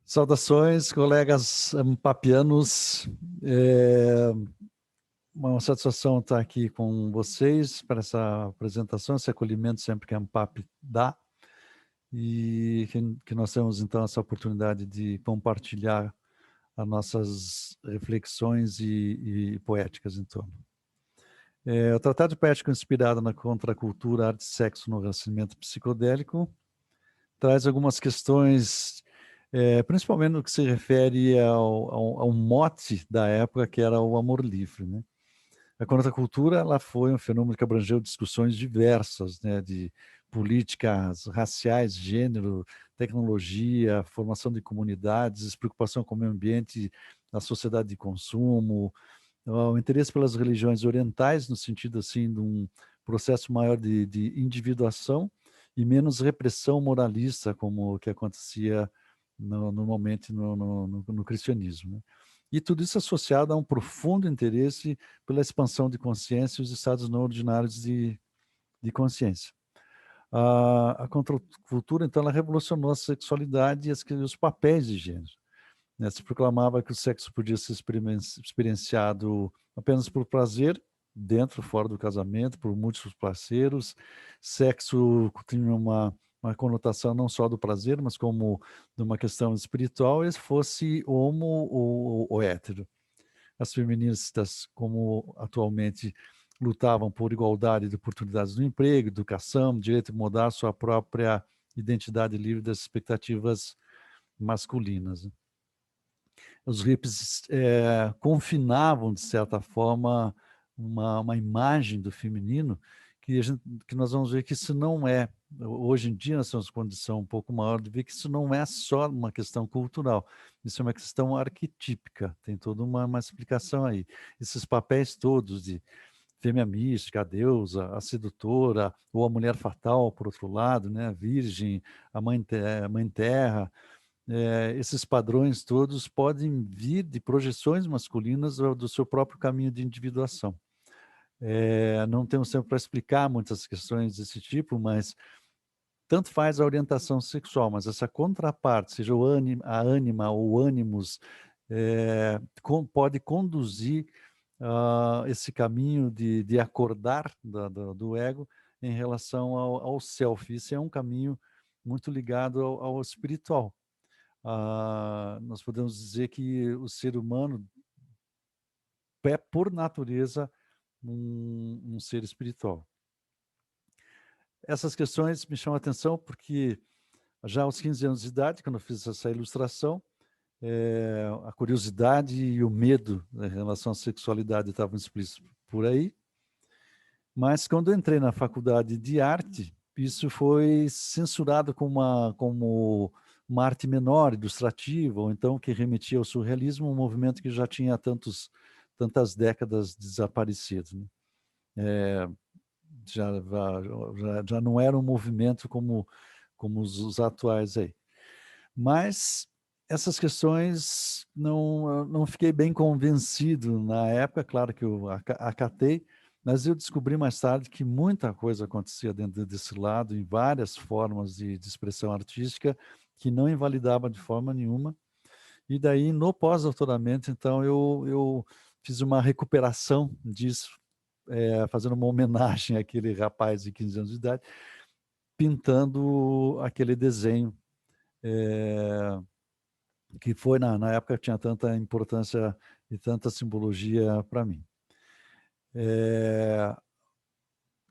Saudações, colegas papianos. É uma satisfação estar aqui com vocês para essa apresentação, esse acolhimento sempre que a AMPAP dá, e que nós temos, então, essa oportunidade de compartilhar as nossas reflexões e poéticas em torno. O Tratado Poético inspirado na contracultura, arte e sexo no Renascimento psicodélico traz algumas questões, principalmente no que se refere ao mote da época, que era o amor livre, né? A contracultura, ela foi um fenômeno que abrangeu discussões diversas, né, de políticas raciais, gênero, tecnologia, formação de comunidades, preocupação com o meio ambiente, a sociedade de consumo, o interesse pelas religiões orientais, no sentido assim de um processo maior de individuação e menos repressão moralista, como o que acontecia normalmente no cristianismo, né? E tudo isso associado a um profundo interesse pela expansão de consciência e os estados não ordinários de consciência. A contracultura, então, ela revolucionou a sexualidade e os papéis de gênero, né? Se proclamava que o sexo podia ser experienciado apenas por prazer, dentro, fora do casamento, por múltiplos parceiros. Sexo tinha uma conotação não só do prazer, mas como de uma questão espiritual, e se fosse homo ou hétero. As feministas, como atualmente lutavam por igualdade de oportunidades no emprego, educação, direito de mudar sua própria identidade livre das expectativas masculinas. Os hippies confinavam, de certa forma, uma imagem do feminino que nós vamos ver que isso não é, hoje em dia nós temos condição um pouco maior de ver que isso não é só uma questão cultural, isso é uma questão arquetípica, tem toda uma explicação aí. Esses papéis todos de fêmea mística, a deusa, a sedutora, ou a mulher fatal, por outro lado, né, a virgem, a mãe terra, esses padrões todos podem vir de projeções masculinas do seu próprio caminho de individuação. Não temos tempo para explicar muitas questões desse tipo, mas tanto faz a orientação sexual, mas essa contraparte, seja a ânima ou o ânimos, pode conduzir esse caminho de acordar do ego em relação ao self. Isso é um caminho muito ligado ao espiritual. Nós podemos dizer que o ser humano é, por natureza, um ser espiritual. Essas questões me chamam a atenção porque já aos 15 anos de idade, quando eu fiz essa ilustração, a curiosidade e o medo em relação à sexualidade estavam explícitos por aí, mas quando eu entrei na faculdade de arte, isso foi censurado como uma arte menor, ilustrativa, ou então que remetia ao surrealismo, um movimento que já tinha tantas décadas desaparecido, né? Já não era um movimento como os atuais aí. Mas essas questões não fiquei bem convencido na época, claro que eu acatei, mas eu descobri mais tarde que muita coisa acontecia dentro desse lado, em várias formas de expressão artística, que não invalidava de forma nenhuma. E daí, no pós-doutoramento, então, eu fiz uma recuperação disso, fazendo uma homenagem àquele rapaz de 15 anos de idade, pintando aquele desenho, que foi, na época, tinha tanta importância e tanta simbologia para mim.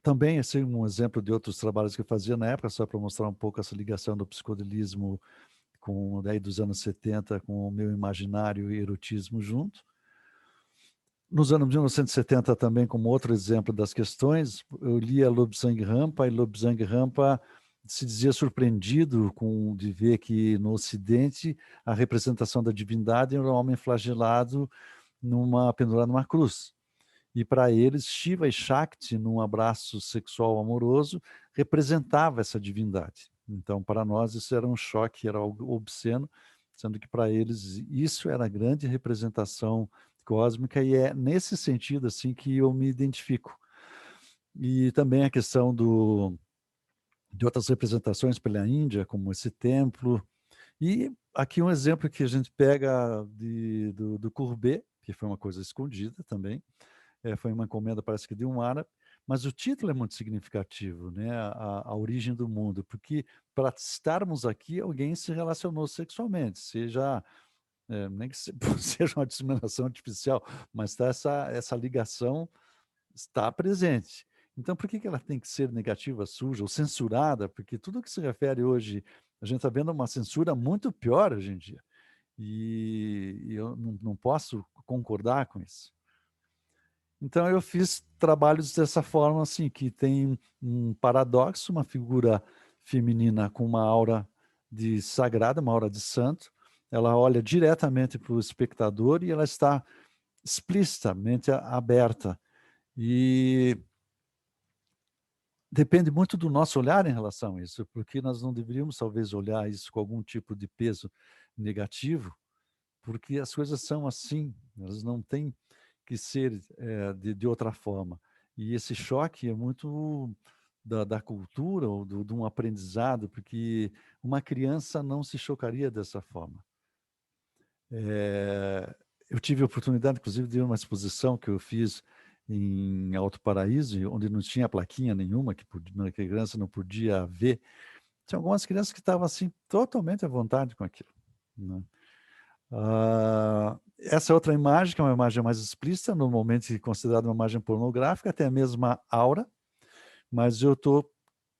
Também, assim, um exemplo de outros trabalhos que eu fazia na época, só para mostrar um pouco essa ligação do psicodelismo daí dos anos 70, com o meu imaginário e erotismo junto. Nos anos 1970 também, como outro exemplo das questões, eu lia Lobsang Rampa, e Lobsang Rampa se dizia surpreendido de ver que no Ocidente a representação da divindade era um homem flagelado pendurado numa cruz. E para eles, Shiva e Shakti, num abraço sexual amoroso, representava essa divindade. Então, para nós, isso era um choque, era algo obsceno, sendo que para eles isso era a grande representação cósmica, e é nesse sentido assim que eu me identifico. E também a questão de outras representações pela Índia, como esse templo, e aqui um exemplo que a gente pega do Courbet, que foi uma coisa escondida também, foi uma encomenda, parece que de um árabe, mas o título é muito significativo, né? A origem do mundo, porque para estarmos aqui, alguém se relacionou sexualmente, seja, nem que seja uma disseminação artificial, mas tá essa ligação está presente. Então, por que que ela tem que ser negativa, suja ou censurada? Porque tudo que se refere hoje, a gente está vendo uma censura muito pior hoje em dia. E eu não posso concordar com isso. Então, eu fiz trabalhos dessa forma, assim, que tem um paradoxo, uma figura feminina com uma aura de sagrada, uma aura de santo. Ela olha diretamente para o espectador e ela está explicitamente aberta. E depende muito do nosso olhar em relação a isso, porque nós não deveríamos, talvez, olhar isso com algum tipo de peso negativo, porque as coisas são assim, elas não têm que ser de outra forma. E esse choque é muito da cultura ou de um aprendizado, porque uma criança não se chocaria dessa forma. Eu tive a oportunidade, inclusive, de uma exposição que eu fiz em Alto Paraíso, onde não tinha plaquinha nenhuma, que a criança não podia ver. Tinha algumas crianças que estavam assim, totalmente à vontade com aquilo, né? Essa outra imagem, que é uma imagem mais explícita, normalmente considerada uma imagem pornográfica, tem a mesma aura, mas eu estou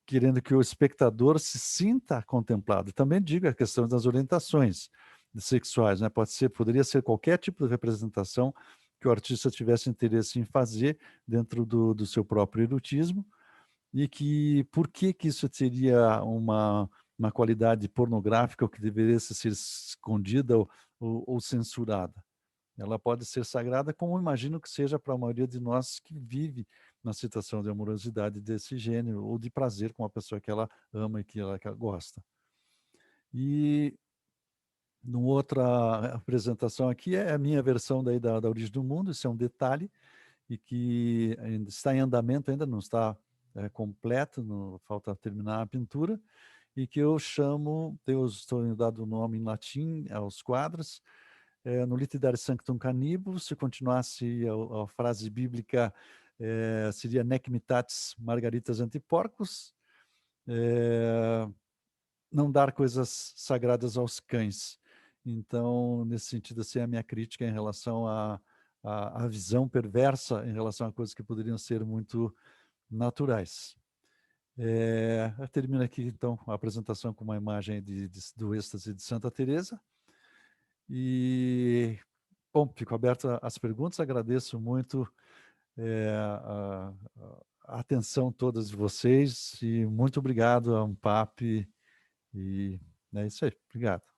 querendo que o espectador se sinta contemplado. Também digo a questão das orientações sexuais, né? Poderia ser qualquer tipo de representação que o artista tivesse interesse em fazer dentro do seu próprio erotismo, e que por que isso teria uma qualidade pornográfica ou que deveria ser escondida ou censurada. Ela pode ser sagrada, como imagino que seja para a maioria de nós que vive na situação de amorosidade desse gênero, ou de prazer com a pessoa que ela ama e que ela gosta. E numa outra apresentação aqui é a minha versão daí da origem do mundo, isso é um detalhe, e que ainda está em andamento, ainda não está completo, falta terminar a pintura, e que eu chamo, estou dado o nome em latim aos quadros, no Litidare Sanctum Canibus, se continuasse a frase bíblica, seria Nec mitatis margaritas antiporcos, não dar coisas sagradas aos cães. Então, nesse sentido, assim, a minha crítica em relação à visão perversa em relação a coisas que poderiam ser muito naturais. Eu termino aqui, então, a apresentação com uma imagem do êxtase de Santa Teresa. E, bom, fico aberto às perguntas, agradeço muito a atenção todas de vocês e muito obrigado a Ampap e é isso aí. Obrigado.